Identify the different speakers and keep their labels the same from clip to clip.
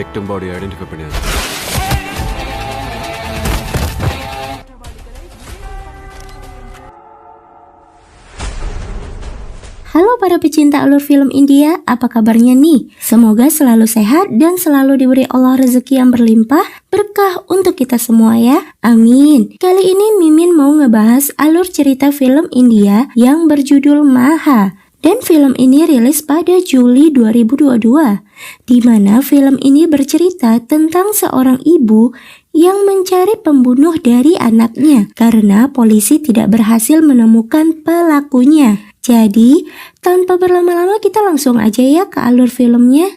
Speaker 1: victim body identify பண்ணியாச்சு.
Speaker 2: Halo para pecinta alur film India, apa kabarnya nih? Semoga selalu sehat dan selalu diberi Allah rezeki yang berlimpah, berkah untuk kita semua ya. Amin. Kali ini Mimin mau ngebahas alur cerita film India yang berjudul Maha. Dan film ini rilis pada Juli 2022, di mana film ini bercerita tentang seorang ibu yang mencari pembunuh dari anaknya karena polisi tidak berhasil menemukan pelakunya. Jadi, tanpa berlama-lama kita langsung aja ya ke alur filmnya.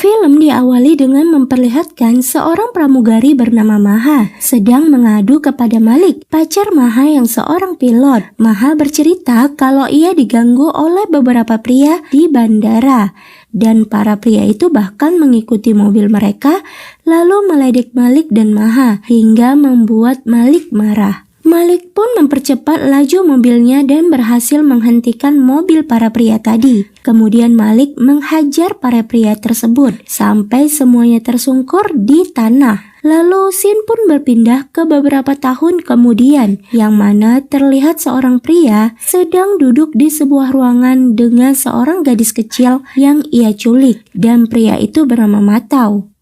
Speaker 2: Film diawali dengan memperlihatkan seorang pramugari bernama Maha sedang mengadu kepada Malik, pacar Maha yang seorang pilot. Maha bercerita kalau ia diganggu oleh beberapa pria di bandara dan para pria itu bahkan mengikuti mobil mereka lalu meledek Malik dan Maha hingga membuat Malik marah. Malik pun mempercepat laju mobilnya dan berhasil menghentikan mobil para pria tadi. Kemudian Malik menghajar para pria tersebut sampai semuanya tersungkur di tanah. Lalu scene pun berpindah ke beberapa tahun kemudian, yang mana terlihat seorang pria sedang duduk di sebuah ruangan dengan seorang gadis kecil yang ia culik, dan pria itu bernama Matau.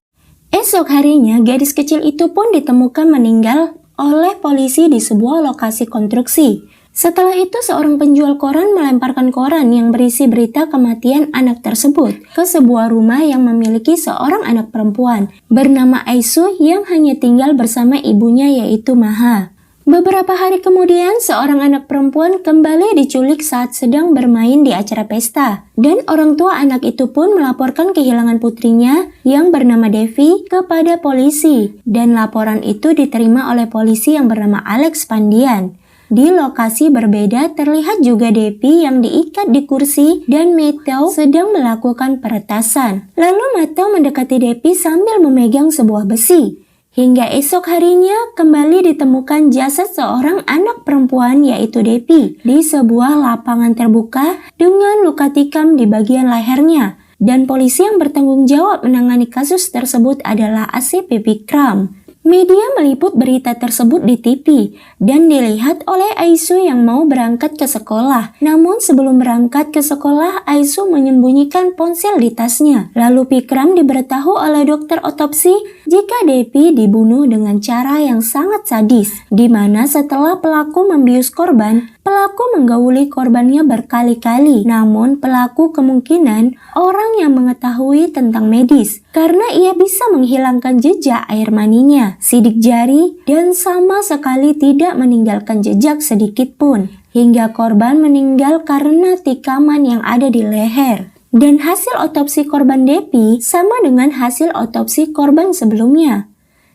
Speaker 2: Esok harinya gadis kecil itu pun ditemukan meninggal oleh polisi di sebuah lokasi konstruksi. Setelah itu seorang penjual koran melemparkan koran yang berisi berita kematian anak tersebut ke sebuah rumah yang memiliki seorang anak perempuan bernama Aisu yang hanya tinggal bersama ibunya yaitu Maha. Beberapa hari kemudian seorang anak perempuan kembali diculik saat sedang bermain di acara pesta dan orang tua anak itu pun melaporkan kehilangan putrinya yang bernama Devi kepada polisi dan laporan itu diterima oleh polisi yang bernama Alex Pandian. Di lokasi berbeda terlihat juga Devi yang diikat di kursi dan Mateo sedang melakukan peretasan. Lalu Mateo mendekati Devi sambil memegang sebuah besi. Hingga esok harinya kembali ditemukan jasad seorang anak perempuan yaitu Devi di sebuah lapangan terbuka dengan luka tikam di bagian lehernya. Dan polisi yang bertanggung jawab menangani kasus tersebut adalah ACP Vikram. Media meliput berita tersebut di TV dan dilihat oleh Aisu yang mau berangkat ke sekolah. Namun sebelum berangkat ke sekolah, Aisu menyembunyikan ponsel di tasnya. Lalu Vikram diberitahu oleh dokter otopsi jika Devi dibunuh dengan cara yang sangat sadis, di mana setelah pelaku membius korban, pelaku menggauli korbannya berkali-kali. Namun pelaku kemungkinan orang yang mengetahui tentang medis karena ia bisa menghilangkan jejak air maninya, sidik jari, dan sama sekali tidak meninggalkan jejak sedikit pun. Hingga korban meninggal karena tikaman yang ada di leher. Dan hasil otopsi korban Devi sama dengan hasil otopsi korban sebelumnya.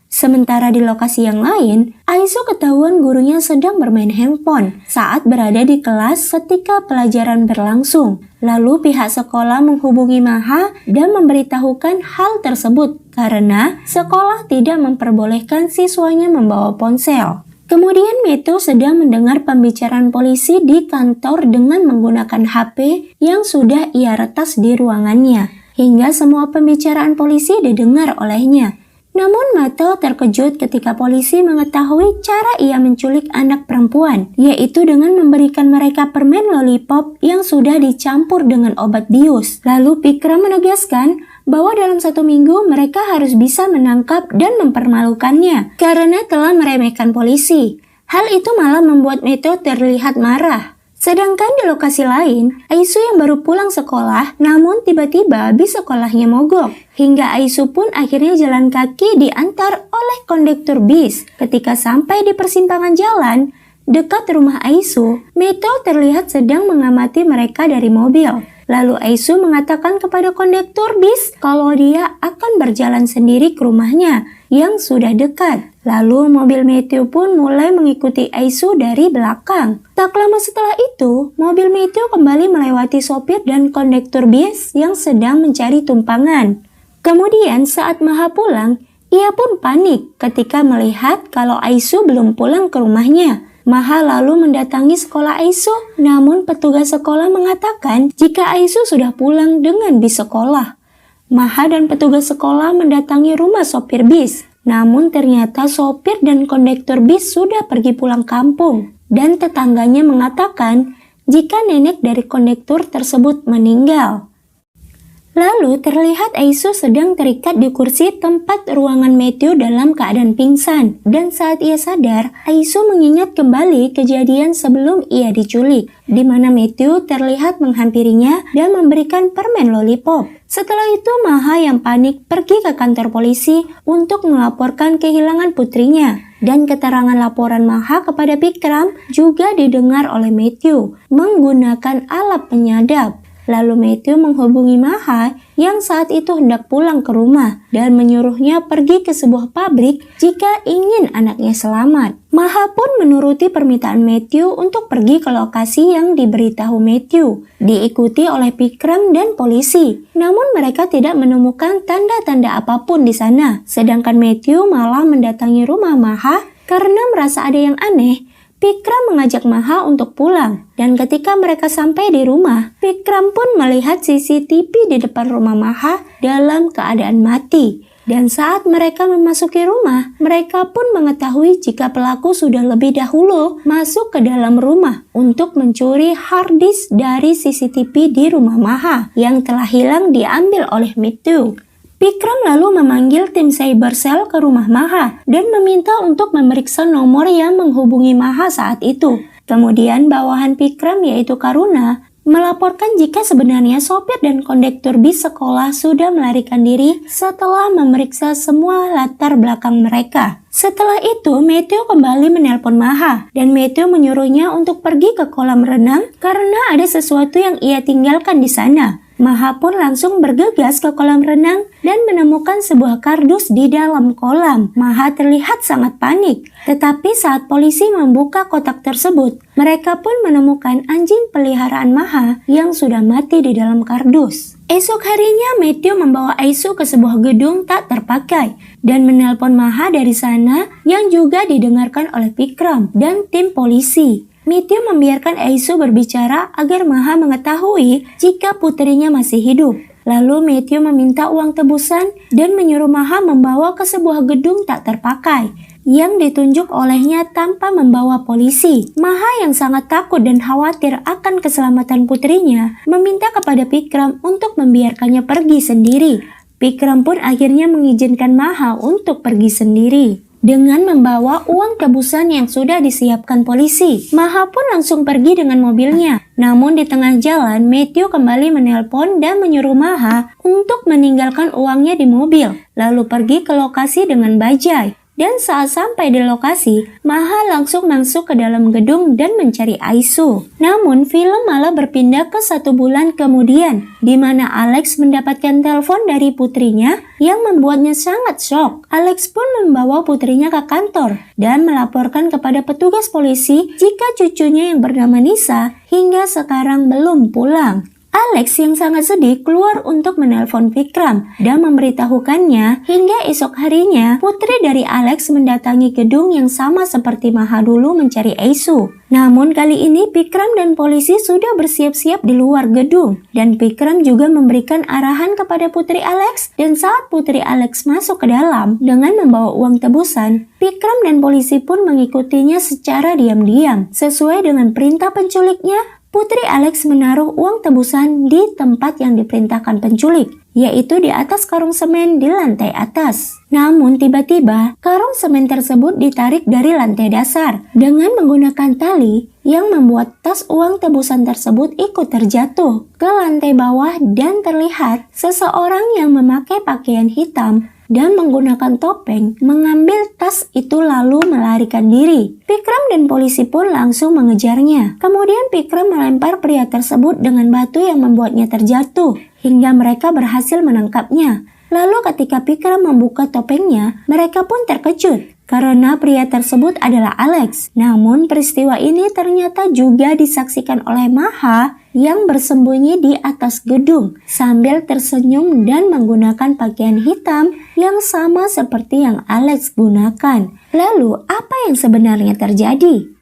Speaker 2: Sementara di lokasi yang lain, Aisu ketahuan gurunya sedang bermain handphone saat berada di kelas ketika pelajaran berlangsung. Lalu pihak sekolah menghubungi Maha dan memberitahukan hal tersebut karena sekolah tidak memperbolehkan siswanya membawa ponsel. Kemudian Meto sedang mendengar pembicaraan polisi di kantor dengan menggunakan HP yang sudah ia retas di ruangannya, hingga semua pembicaraan polisi didengar olehnya. Namun Mato terkejut ketika polisi mengetahui cara ia menculik anak perempuan, yaitu dengan memberikan mereka permen lollipop yang sudah dicampur dengan obat bius. Lalu Vikram menegaskan bahwa dalam 1 minggu mereka harus bisa menangkap dan mempermalukannya karena telah meremehkan polisi. Hal itu malah membuat Meto terlihat marah. Sedangkan di lokasi lain, Aisu yang baru pulang sekolah namun tiba-tiba bis sekolahnya mogok. Hingga Aisu pun akhirnya jalan kaki diantar oleh kondektur bis. Ketika sampai di persimpangan jalan dekat rumah Aisu, Meto terlihat sedang mengamati mereka dari mobil. Lalu Aisu mengatakan kepada kondektur bis kalau dia akan berjalan sendiri ke rumahnya yang sudah dekat. Lalu mobil Matthew pun mulai mengikuti Aisu dari belakang. Tak lama setelah itu, mobil Matthew kembali melewati sopir dan kondektur bis yang sedang mencari tumpangan. Kemudian saat Maha pulang, ia pun panik ketika melihat kalau Aisu belum pulang ke rumahnya. Maha lalu mendatangi sekolah Aisu, namun petugas sekolah mengatakan jika Aisu sudah pulang dengan bis sekolah. Maha dan petugas sekolah mendatangi rumah sopir bis, namun ternyata sopir dan kondektur bis sudah pergi pulang kampung. Dan tetangganya mengatakan jika nenek dari kondektur tersebut meninggal. Lalu terlihat Aisu sedang terikat di kursi tempat ruangan Matthew dalam keadaan pingsan. Dan saat ia sadar, Aisu mengingat kembali kejadian sebelum ia diculik, di mana Matthew terlihat menghampirinya dan memberikan permen lollipop. Setelah itu Maha yang panik pergi ke kantor polisi untuk melaporkan kehilangan putrinya. Dan keterangan laporan Maha kepada Vikram juga didengar oleh Matthew menggunakan alat penyadap. Lalu Matthew menghubungi Maha yang saat itu hendak pulang ke rumah dan menyuruhnya pergi ke sebuah pabrik jika ingin anaknya selamat. Maha pun menuruti permintaan Matthew untuk pergi ke lokasi yang diberitahu Matthew, diikuti oleh Vikram dan polisi. Namun mereka tidak menemukan tanda-tanda apapun di sana. Sedangkan Matthew malah mendatangi rumah Maha karena merasa ada yang aneh. Vikram mengajak Maha untuk pulang, dan ketika mereka sampai di rumah, Vikram pun melihat CCTV di depan rumah Maha dalam keadaan mati. Dan saat mereka memasuki rumah, mereka pun mengetahui jika pelaku sudah lebih dahulu masuk ke dalam rumah untuk mencuri hard disk dari CCTV di rumah Maha yang telah hilang diambil oleh Matthew. Vikram lalu memanggil tim Cybercell ke rumah Maha dan meminta untuk memeriksa nomor yang menghubungi Maha saat itu. Kemudian bawahan Vikram yaitu Karuna melaporkan jika sebenarnya sopir dan kondektur bis sekolah sudah melarikan diri setelah memeriksa semua latar belakang mereka. Setelah itu, Matthew kembali menelpon Maha dan Matthew menyuruhnya untuk pergi ke kolam renang karena ada sesuatu yang ia tinggalkan di sana. Maha pun langsung bergegas ke kolam renang dan menemukan sebuah kardus di dalam kolam. Maha terlihat sangat panik, tetapi saat polisi membuka kotak tersebut, mereka pun menemukan anjing peliharaan Maha yang sudah mati di dalam kardus. Esok harinya, Matthew membawa Aisu ke sebuah gedung tak terpakai dan menelpon Maha dari sana yang juga didengarkan oleh Vikram dan tim polisi. Matthew membiarkan Aisu berbicara agar Maha mengetahui jika putrinya masih hidup. Lalu Matthew meminta uang tebusan dan menyuruh Maha membawa ke sebuah gedung tak terpakai yang ditunjuk olehnya tanpa membawa polisi. Maha yang sangat takut dan khawatir akan keselamatan putrinya meminta kepada Vikram untuk membiarkannya pergi sendiri. Vikram pun akhirnya mengizinkan Maha untuk pergi sendiri dengan membawa uang tebusan yang sudah disiapkan polisi. Maha pun langsung pergi dengan mobilnya. Namun di tengah jalan, Matthew kembali menelpon dan menyuruh Maha untuk meninggalkan uangnya di mobil, lalu pergi ke lokasi dengan bajai. Dan saat sampai di lokasi, Maha langsung masuk ke dalam gedung dan mencari Aisu. Namun film malah berpindah ke 1 bulan kemudian, di mana Alex mendapatkan telepon dari putrinya yang membuatnya sangat shock. Alex pun membawa putrinya ke kantor dan melaporkan kepada petugas polisi jika cucunya yang bernama Nisa hingga sekarang belum pulang. Alex yang sangat sedih keluar untuk menelpon Vikram dan memberitahukannya hingga esok harinya putri dari Alex mendatangi gedung yang sama seperti Maha dulu mencari Aisu. Namun kali ini Vikram dan polisi sudah bersiap-siap di luar gedung dan Vikram juga memberikan arahan kepada putri Alex, dan saat putri Alex masuk ke dalam dengan membawa uang tebusan, Vikram dan polisi pun mengikutinya secara diam-diam. Sesuai dengan perintah penculiknya, putri Alex menaruh uang tebusan di tempat yang diperintahkan penculik, yaitu di atas karung semen di lantai atas. Namun tiba-tiba karung semen tersebut ditarik dari lantai dasar dengan menggunakan tali yang membuat tas uang tebusan tersebut ikut terjatuh ke lantai bawah dan terlihat seseorang yang memakai pakaian hitam dan menggunakan topeng mengambil tas itu lalu melarikan diri. Vikram dan polisi pun langsung mengejarnya. Kemudian Vikram melempar pria tersebut dengan batu yang membuatnya terjatuh hingga mereka berhasil menangkapnya. Lalu ketika Vikram membuka topengnya, mereka pun terkejut karena pria tersebut adalah Alex. Namun peristiwa ini ternyata juga disaksikan oleh Maha yang bersembunyi di atas gedung sambil tersenyum dan menggunakan pakaian hitam yang sama seperti yang Alex gunakan. Lalu apa yang sebenarnya terjadi?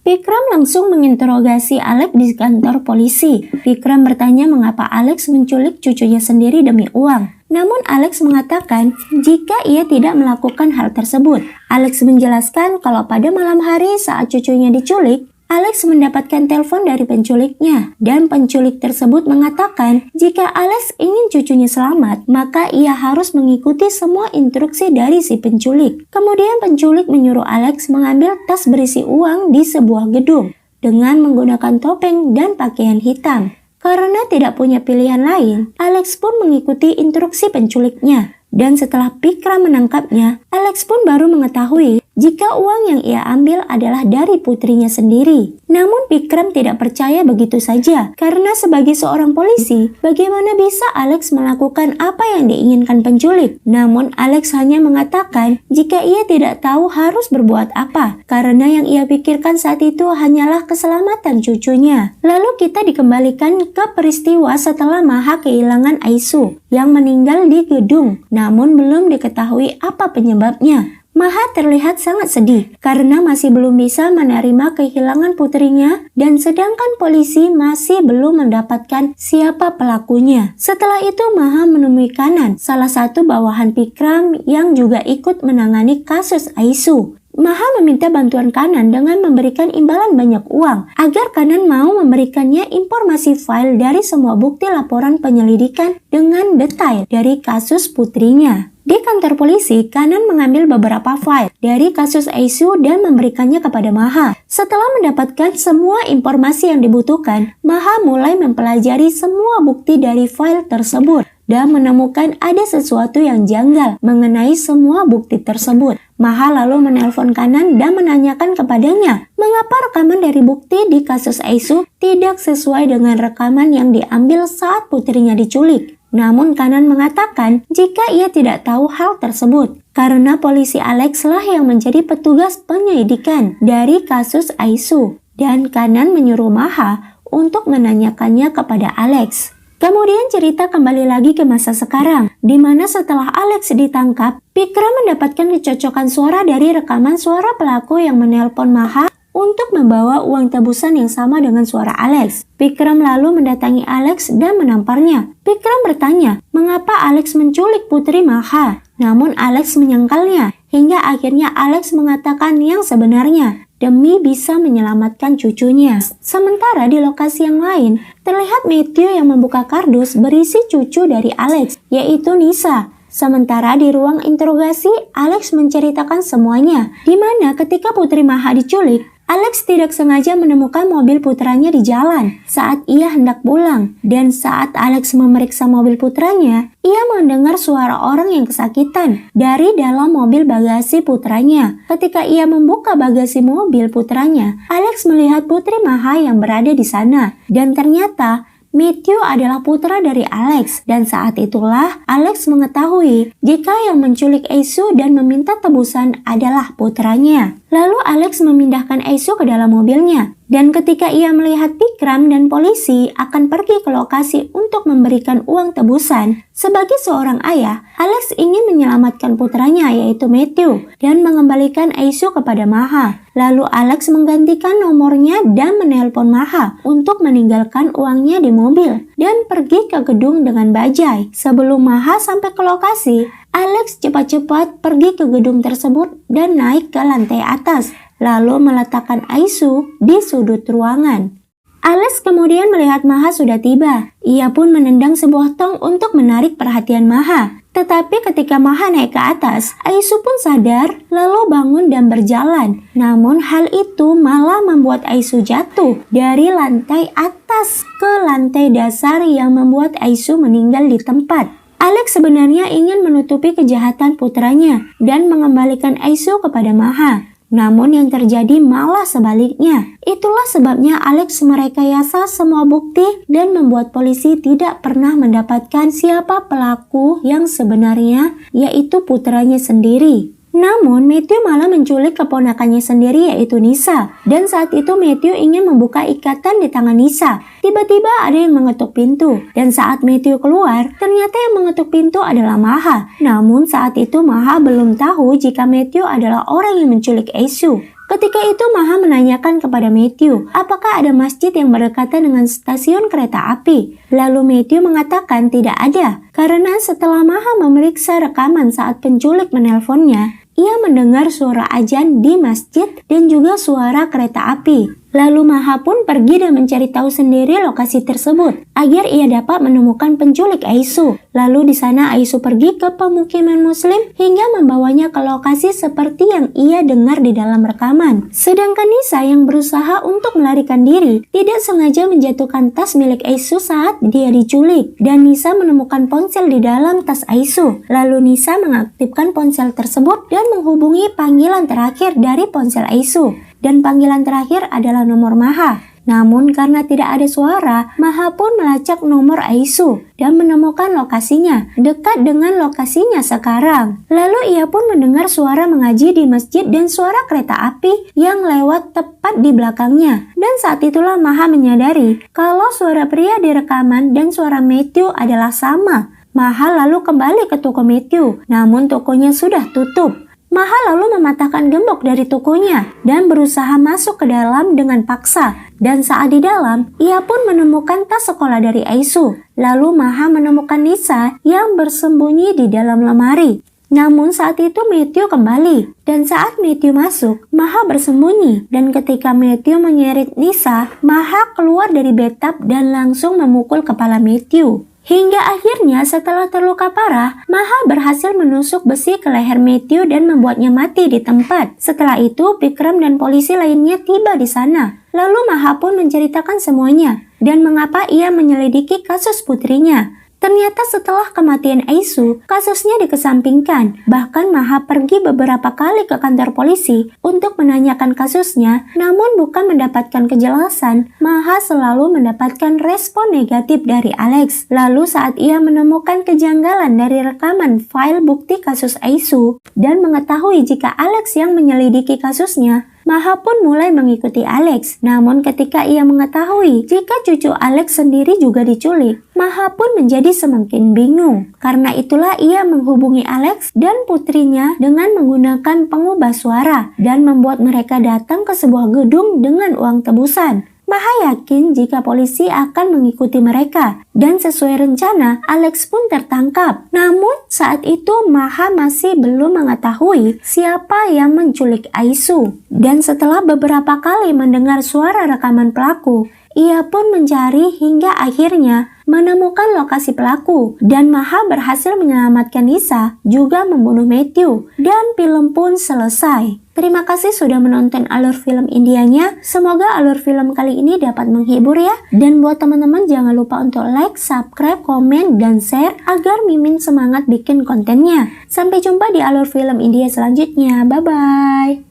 Speaker 2: Vikram langsung menginterogasi Alex di kantor polisi. Vikram bertanya mengapa Alex menculik cucunya sendiri demi uang. Namun Alex mengatakan jika ia tidak melakukan hal tersebut. Alex menjelaskan kalau pada malam hari saat cucunya diculik, Alex mendapatkan telepon dari penculiknya dan penculik tersebut mengatakan jika Alex ingin cucunya selamat, maka ia harus mengikuti semua instruksi dari si penculik. Kemudian penculik menyuruh Alex mengambil tas berisi uang di sebuah gedung dengan menggunakan topeng dan pakaian hitam. Karena tidak punya pilihan lain, Alex pun mengikuti instruksi penculiknya. Dan setelah Vikram menangkapnya, Alex pun baru mengetahui jika uang yang ia ambil adalah dari putrinya sendiri. Namun Vikram tidak percaya begitu saja, karena sebagai seorang polisi, bagaimana bisa Alex melakukan apa yang diinginkan penculik? Namun Alex hanya mengatakan jika ia tidak tahu harus berbuat apa, karena yang ia pikirkan saat itu hanyalah keselamatan cucunya. Lalu kita dikembalikan ke peristiwa setelah Maha kehilangan Aisu yang meninggal di gedung, namun belum diketahui apa penyebabnya. Maha terlihat sangat sedih karena masih belum bisa menerima kehilangan putrinya dan sedangkan polisi masih belum mendapatkan siapa pelakunya. Setelah itu Maha menemui Kanan, salah satu bawahan Vikram yang juga ikut menangani kasus Aisu. Maha meminta bantuan Kanan dengan memberikan imbalan banyak uang agar Kanan mau memberikannya informasi file dari semua bukti laporan penyelidikan dengan detail dari kasus putrinya. Di kantor polisi, Kanan mengambil beberapa file dari kasus Aisu dan memberikannya kepada Maha. Setelah mendapatkan semua informasi yang dibutuhkan, Maha mulai mempelajari semua bukti dari file tersebut dan menemukan ada sesuatu yang janggal mengenai semua bukti tersebut. Maha lalu menelpon Kanan dan menanyakan kepadanya mengapa rekaman dari bukti di kasus Aisu tidak sesuai dengan rekaman yang diambil saat putrinya diculik. Namun Kanan mengatakan jika ia tidak tahu hal tersebut karena polisi Alex lah yang menjadi petugas penyelidikan dari kasus Aisu dan Kanan menyuruh Maha untuk menanyakannya kepada Alex. Kemudian cerita kembali lagi ke masa sekarang, di mana setelah Alex ditangkap, Vikram mendapatkan kecocokan suara dari rekaman suara pelaku yang menelpon Maha untuk membawa uang tebusan yang sama dengan suara Alex. Vikram lalu mendatangi Alex dan menamparnya. Vikram bertanya mengapa Alex menculik putri Maha, namun Alex menyangkalnya hingga akhirnya Alex mengatakan yang sebenarnya demi bisa menyelamatkan cucunya. Sementara di lokasi yang lain, terlihat Matthew yang membuka kardus berisi cucu dari Alex, yaitu Nisa. Sementara di ruang interogasi, Alex menceritakan semuanya, di mana ketika putri Maha diculik, Alex tidak sengaja menemukan mobil putranya di jalan saat ia hendak pulang. Dan saat Alex memeriksa mobil putranya, ia mendengar suara orang yang kesakitan dari dalam mobil bagasi putranya. Ketika ia membuka bagasi mobil putranya, Alex melihat putri Maha yang berada di sana. Dan ternyata Matthew adalah putra dari Alex, dan saat itulah Alex mengetahui jika yang menculik Aisu dan meminta tebusan adalah putranya. Lalu Alex memindahkan Aisu ke dalam mobilnya, dan ketika ia melihat Vikram dan polisi akan pergi ke lokasi untuk memberikan uang tebusan, sebagai seorang ayah, Alex ingin menyelamatkan putranya yaitu Matthew dan mengembalikan Aisu kepada Maha. Lalu Alex menggantikan nomornya dan menelpon Maha untuk meninggalkan uangnya di mobil dan pergi ke gedung dengan bajai. Sebelum Maha sampai ke lokasi, Alex cepat-cepat pergi ke gedung tersebut dan naik ke lantai atas, lalu meletakkan Aisu di sudut ruangan. Alex kemudian melihat Maha sudah tiba. Ia pun menendang sebuah tong untuk menarik perhatian Maha. Tetapi ketika Maha naik ke atas, Aisu pun sadar lalu bangun dan berjalan. Namun hal itu malah membuat Aisu jatuh dari lantai atas ke lantai dasar yang membuat Aisu meninggal di tempat. Alex sebenarnya ingin menutupi kejahatan putranya dan mengembalikan Aisu kepada Maha. Namun yang terjadi malah sebaliknya. Itulah sebabnya Alex merekayasa semua bukti dan membuat polisi tidak pernah mendapatkan siapa pelaku yang sebenarnya, yaitu putranya sendiri. Namun Matthew malah menculik keponakannya sendiri yaitu Nisa. Dan saat itu Matthew ingin membuka ikatan di tangan Nisa. Tiba-tiba ada yang mengetuk pintu. Dan saat Matthew keluar, ternyata yang mengetuk pintu adalah Maha. Namun saat itu Maha belum tahu jika Matthew adalah orang yang menculik Aisu. Ketika itu Maha menanyakan kepada Matthew, apakah ada masjid yang berdekatan dengan stasiun kereta api? Lalu Matthew mengatakan tidak ada, karena setelah Maha memeriksa rekaman saat penculik menelponnya, ia mendengar suara azan di masjid dan juga suara kereta api. Lalu Maha pun pergi dan mencari tahu sendiri lokasi tersebut agar ia dapat menemukan penculik Aisu. Lalu di sana Aisu pergi ke pemukiman muslim hingga membawanya ke lokasi seperti yang ia dengar di dalam rekaman. Sedangkan Nisa yang berusaha untuk melarikan diri tidak sengaja menjatuhkan tas milik Aisu saat dia diculik, dan Nisa menemukan ponsel di dalam tas Aisu. Lalu Nisa mengaktifkan ponsel tersebut dan menghubungi panggilan terakhir dari ponsel Aisu. Dan panggilan terakhir adalah nomor Maha. Namun karena tidak ada suara, Maha pun melacak nomor Aisu dan menemukan lokasinya dekat dengan lokasinya sekarang. Lalu ia pun mendengar suara mengaji di masjid dan suara kereta api yang lewat tepat di belakangnya. Dan saat itulah Maha menyadari kalau suara pria di rekaman dan suara Matthew adalah sama. Maha lalu kembali ke toko Matthew, namun tokonya sudah tutup. Maha lalu mematahkan gembok dari tokonya dan berusaha masuk ke dalam dengan paksa. Dan saat di dalam, ia pun menemukan tas sekolah dari Aisu. Lalu Maha menemukan Nisa yang bersembunyi di dalam lemari. Namun saat itu Matthew kembali. Dan saat Matthew masuk, Maha bersembunyi. Dan ketika Matthew menyeret Nisa, Maha keluar dari bathtub dan langsung memukul kepala Matthew. Hingga akhirnya setelah terluka parah, Maha berhasil menusuk besi ke leher Matthew dan membuatnya mati di tempat. Setelah itu, Vikram dan polisi lainnya tiba di sana. Lalu Maha pun menceritakan semuanya dan mengapa ia menyelidiki kasus putrinya. Ternyata setelah kematian Aisu, kasusnya dikesampingkan. Bahkan Maha pergi beberapa kali ke kantor polisi untuk menanyakan kasusnya, namun bukan mendapatkan kejelasan. Maha selalu mendapatkan respon negatif dari Alex. Lalu saat ia menemukan kejanggalan dari rekaman file bukti kasus Aisu dan mengetahui jika Alex yang menyelidiki kasusnya, Maha pun mulai mengikuti Alex. Namun ketika ia mengetahui jika cucu Alex sendiri juga diculik, Maha pun menjadi semakin bingung. Karena itulah ia menghubungi Alex dan putrinya dengan menggunakan pengubah suara dan membuat mereka datang ke sebuah gedung dengan uang tebusan. Maha yakin jika polisi akan mengikuti mereka, dan sesuai rencana, Alex pun tertangkap. Namun, saat itu Maha masih belum mengetahui siapa yang menculik Aisu. Dan setelah beberapa kali mendengar suara rekaman pelaku, ia pun mencari hingga akhirnya menemukan lokasi pelaku. Dan Maha berhasil menyelamatkan Nisa, juga membunuh Matthew. Dan film pun selesai. Terima kasih sudah menonton alur film Indianya. Semoga alur film kali ini dapat menghibur ya. Dan buat teman-teman jangan lupa untuk like, subscribe, komen, dan share agar Mimin semangat bikin kontennya. Sampai jumpa di alur film India selanjutnya. Bye-bye.